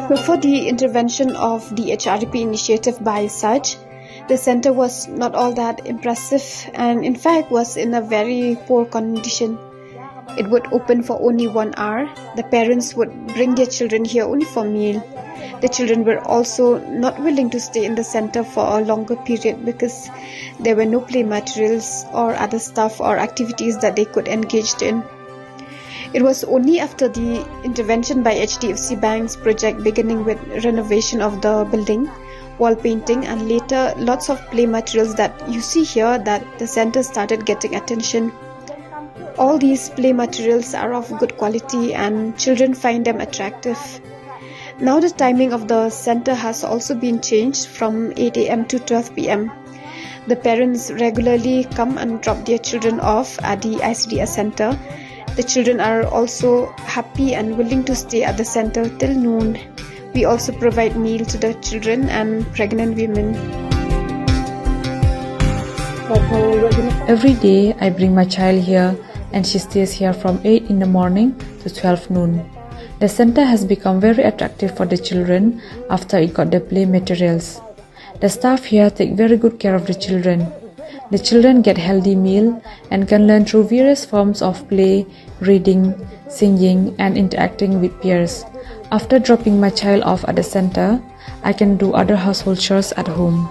Before the intervention of the HRP initiative by SACH, the center was not all that impressive and in fact was in a very poor condition. It would open for only 1 hour. The parents would bring their children here only for meal. The children were also not willing to stay in the center for a longer period because there were no play materials or other stuff or activities that they could engage in. It was only after the intervention by HDFC Bank's project beginning with renovation of the building, wall painting and later lots of play materials that you see here that the center started getting attention. All these play materials are of good quality and children find them attractive. Now the timing of the center has also been changed from 8 a.m. to 12 p.m. The parents regularly come and drop their children off at the ICDS center. The children are also happy and willing to stay at the center till noon. We also provide meal to the children and pregnant women. Every day I bring my child here and she stays here from 8 in the morning to 12 noon. The center has become very attractive for the children after it got the play materials. The staff here take very good care of the children. The children get healthy meal and can learn through various forms of play, reading, singing and interacting with peers. After dropping my child off at the center, I can do other household chores at home.